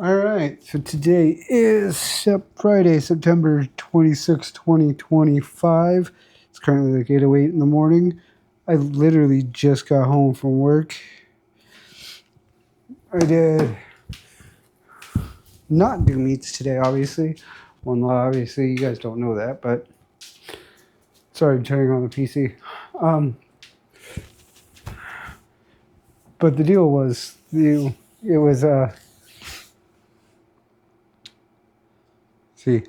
All right, so today is Friday, September 26, 2025. It's currently like 8:08 in the morning. I literally just got home from work. I did not do meets today, obviously. Well, obviously, you guys don't know that, but sorry, I'm turning on the PC. Um, but the deal was, it was, see,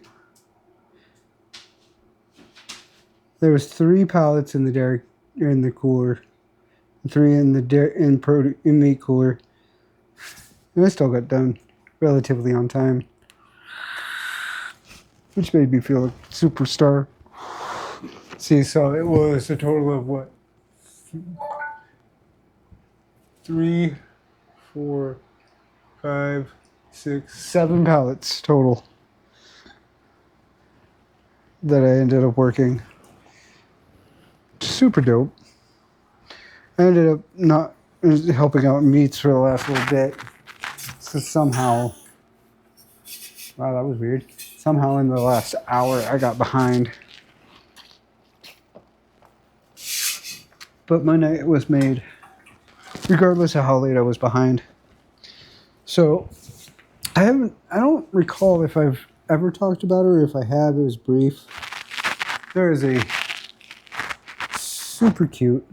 there was 3 pallets in the in the cooler, 3 in the in meat cooler. And I still got done relatively on time, which made me feel like a superstar. See, so it was a total of what? 3, 4, 5, 6, 7 pallets total that I ended up working. Super dope. I ended up not helping out meats for the last little bit. So somehow, wow, that was weird. Somehow in the last hour, I got behind. But my night was made, regardless of how late I was behind. So I don't recall if I've ever talked about her. If I have, it was brief. There is a super cute,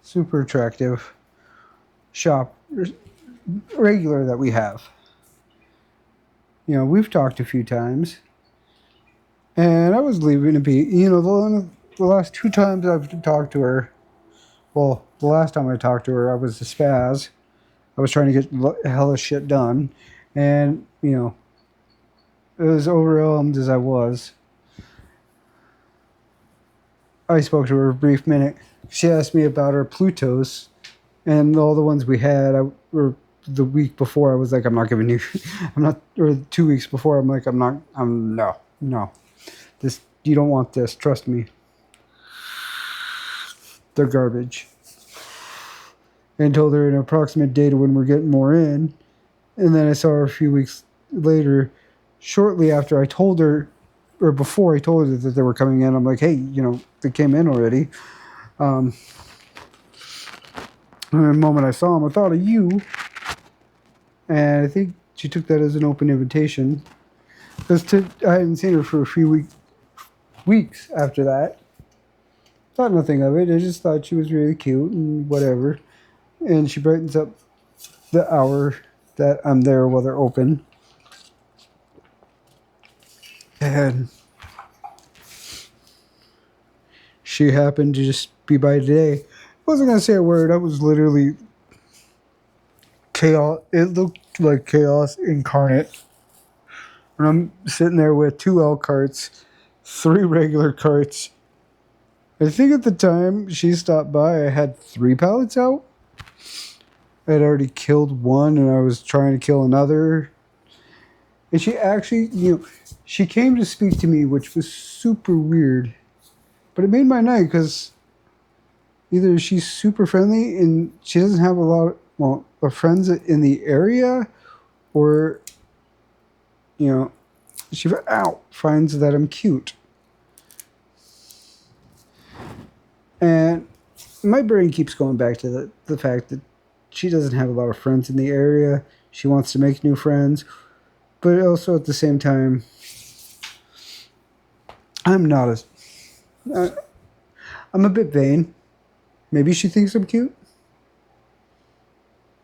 super attractive shop regular that we have. You know, we've talked a few times, and I was leaving it be. You know, the last 2 times I've talked to her. Well, the last time I talked to her, I was a spaz. I was trying to get hella shit done, and you know, as overwhelmed as I was, I spoke to her a brief minute. She asked me about her Plutos, and all the ones we had. Or the week before, I was like, I'm not giving you. I'm not. Or 2 weeks before, I'm like, I'm not. I'm no. This you don't want this. Trust me. They're garbage. And told her an approximate date of when we're getting more in, and then I saw her a few weeks later, shortly after I told her, or before I told her that they were coming in. I'm like, hey, you know, they came in already. And the moment I saw him, I thought of you. And I think she took that as an open invitation. Because I hadn't seen her for a few weeks after that. Thought nothing of it. I just thought she was really cute and whatever. And she brightens up the hour that I'm there while they're open. And she happened to just be by today. I wasn't going to say a word. I was literally chaos. It looked like chaos incarnate. And I'm sitting there with 2 L carts, 3 regular carts. I think at the time she stopped by, I had 3 pallets out. I had already killed one, and I was trying to kill another. And she actually, you know, she came to speak to me, which was super weird. But it made my night because either she's super friendly and she doesn't have a lot of friends in the area, or, you know, she finds that I'm cute. And my brain keeps going back to the fact that she doesn't have a lot of friends in the area. She wants to make new friends. But also at the same time, I'm not as... I'm a bit vain. Maybe she thinks I'm cute.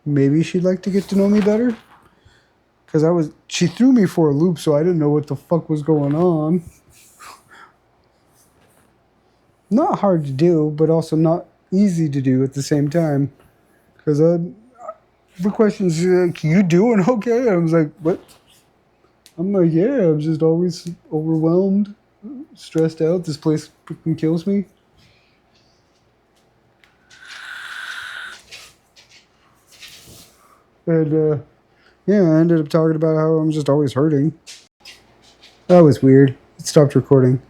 Maybe she'd like to get to know me better. Because she threw me for a loop, so I didn't know what the fuck was going on. Not hard to do, but also not easy to do at the same time. Because the question's like, you doing okay? I was like, what? I'm like, yeah, I'm just always overwhelmed, stressed out. This place freaking kills me. And, yeah, I ended up talking about how I'm just always hurting. That was weird. It stopped recording.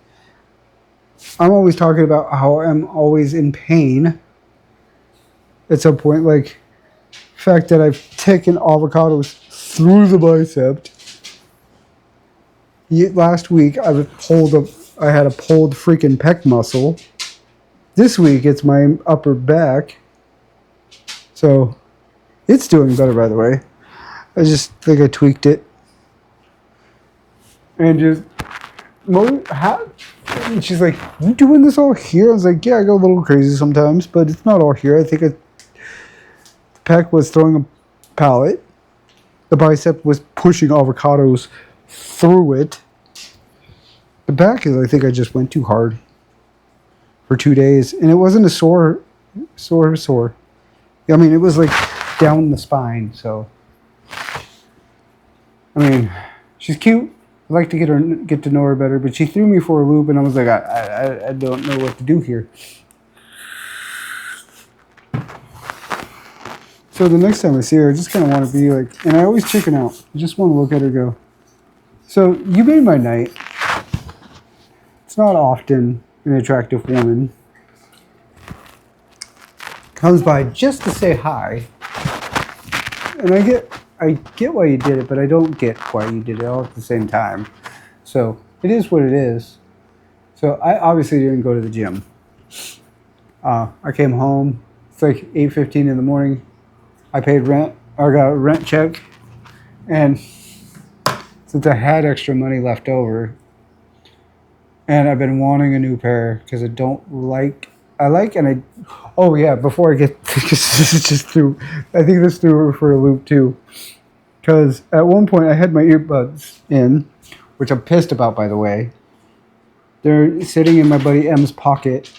I'm always talking about how I'm always in pain. At some point, like, the fact that I've taken avocados through the bicep. Last week I had a pulled freaking pec muscle. This week it's my upper back. So it's doing better, by the way. I just think I tweaked it. And just, and she's like, you doing this all here? I was like, yeah, I go a little crazy sometimes, but it's not all here. I think the pec was throwing a pallet. The bicep was pushing avocados through it. The back is, I think I just went too hard for 2 days. And it wasn't a sore. I mean, it was like down the spine, so. I mean, she's cute. I'd like to get to know her better, but she threw me for a loop, and I was like, I don't know what to do here. So the next time I see her, I just kind of want to be like, and I always chicken out. I just want to look at her go, so you made my night. It's not often an attractive woman comes by just to say hi. And I get why you did it, but I don't get why you did it all at the same time. So it is what it is. So I obviously didn't go to the gym. I came home. It's like 8:15 in the morning. I paid rent. I got a rent check. And since I had extra money left over, and I've been wanting a new pair because oh yeah, before I get, I think this threw her for a loop too. Because at one point I had my earbuds in, which I'm pissed about, by the way. They're sitting in my buddy M's pocket.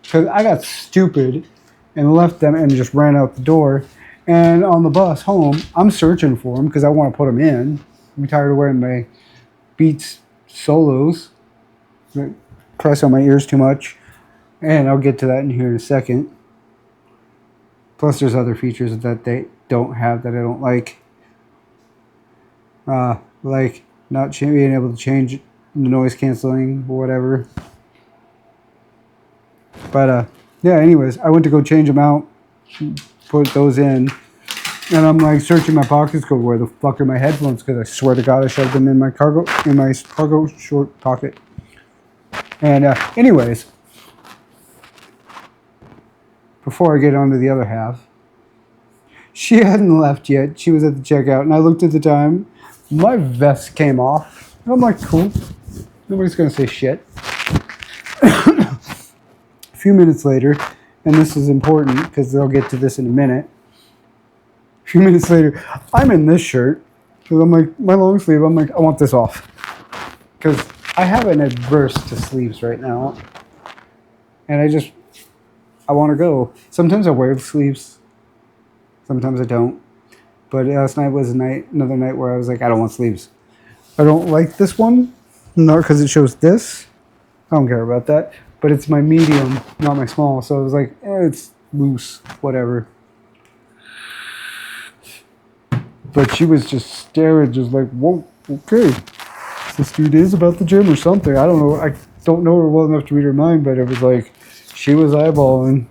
Because I got stupid and left them and just ran out the door. And on the bus home, I'm searching for them because I want to put them in. I'm tired of wearing my Beats Solos. Press on my ears too much. And I'll get to that in here in a second. Plus there's other features that they don't have that I don't like. Like not being able to change the noise canceling or whatever. But yeah, anyways, I went to go change them out, put those in, and I'm like searching my pockets, go, where the fuck are my headphones? Because I swear to God I shoved them in my cargo short pocket. And anyways, before I get on to the other half, she hadn't left yet. She was at the checkout, and I looked at the time. My vest came off, and I'm like, cool. Nobody's gonna say shit. A few minutes later, and this is important because they'll get to this in a minute. A few minutes later, I'm in this shirt because I'm like, my long sleeve. I'm like, I want this off because I have an adverse to sleeves right now, and I want to go. Sometimes I wear the sleeves, sometimes I don't. But last night was another night where I was like, I don't want sleeves. I don't like this one, not because it shows this. I don't care about that. But it's my medium, not my small. So I was like, it's loose, whatever. But she was just staring, just like, whoa, okay. This dude is about the gym or something. I don't know. I don't know her well enough to read her mind, but it was like, she was eyeballing.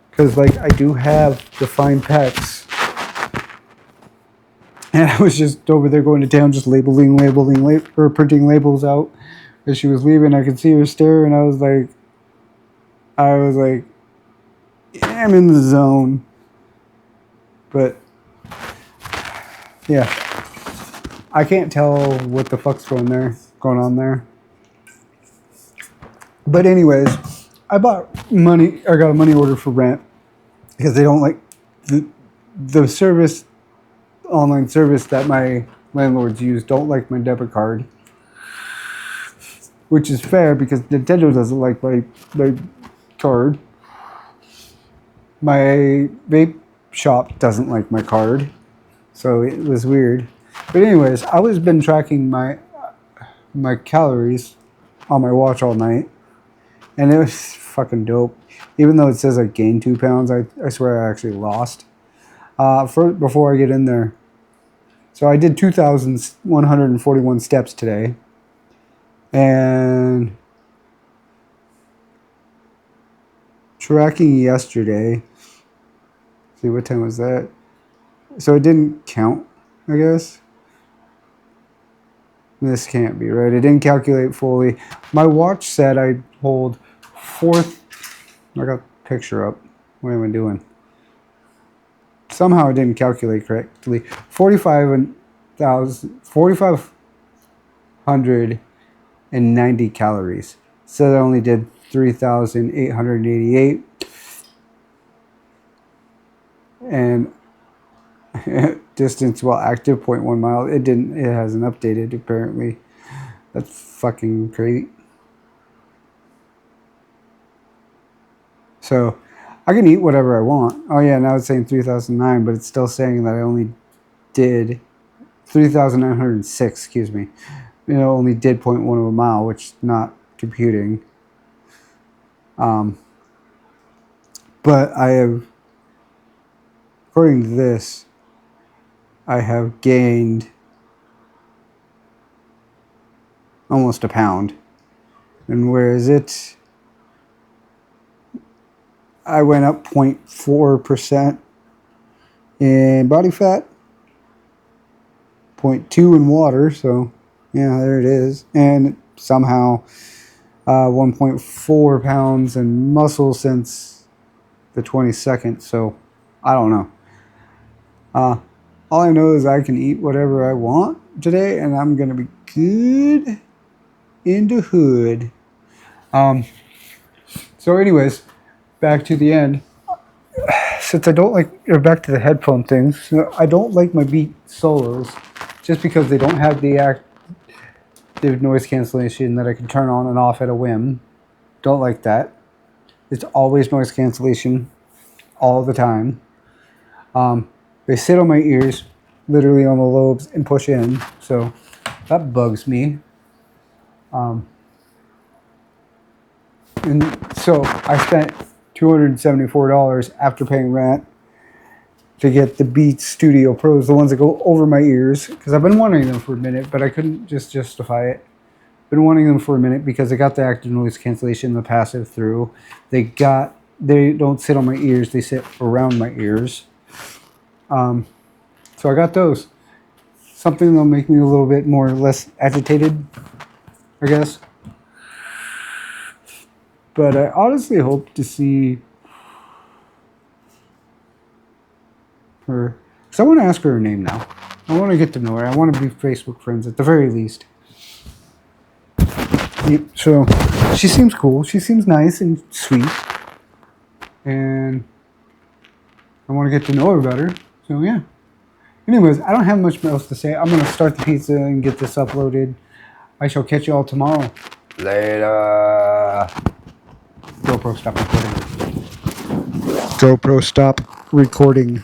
Because, like, I do have defined pecs. And I was just over there going to town, just or printing labels out. As she was leaving, I could see her stare, and I was like, yeah, I'm in the zone. But, yeah. I can't tell what the fuck's going on there. But anyways, I got a money order for rent because they don't like the service, online service that my landlords use, don't like my debit card. Which is fair because Nintendo doesn't like my card. My vape shop doesn't like my card. So it was weird. But anyways, I was been tracking my calories on my watch all night. And it was fucking dope. Even though it says I gained 2 pounds, I swear I actually lost. Before I get in there. So I did 2,141 steps today. And tracking yesterday. See, what time was that? So it didn't count. I guess. This can't be right. It didn't calculate fully. My watch said I hold fourth. I got the picture up. What am I doing? Somehow it didn't calculate correctly. 4,590 calories. So I only did 3,888. And distance while active 0.1 mile. It hasn't updated apparently. That's fucking crazy. So I can eat whatever I want. Oh yeah, now it's saying 3,009, but it's still saying that I only did 3,906, excuse me. Only did 0.1 of a mile, which is not computing. But I have, according to this, I have gained almost a pound. And where is it? I went up 0.4% in body fat, 0.2 in water, so yeah, there it is. And somehow 1.4 pounds in muscle since the 22nd, so I don't know. All I know is I can eat whatever I want today, and I'm going to be good in the hood. So anyways, back to the end. Since I don't like, or back to the headphone things, I don't like my Beat Solos just because they don't have the active noise cancellation that I can turn on and off at a whim. Don't like that. It's always noise cancellation all the time. They sit on my ears, literally on the lobes, and push in, so that bugs me. And so I spent $274 after paying rent to get the Beats Studio Pros, the ones that go over my ears, because I've been wanting them for a minute, but I couldn't just justify it. Been wanting them for a minute because they got the active noise cancellation, the passive through. They don't sit on my ears, they sit around my ears. So I got those. Something that'll make me a little bit less agitated, I guess. But I honestly hope to see her. Because I want to ask her name now. I want to get to know her. I want to be Facebook friends at the very least. So she seems cool. She seems nice and sweet. And I want to get to know her better. So yeah. Anyways, I don't have much else to say. I'm going to start the pizza and get this uploaded. I shall catch you all tomorrow. Later. GoPro, stop recording. GoPro, stop recording.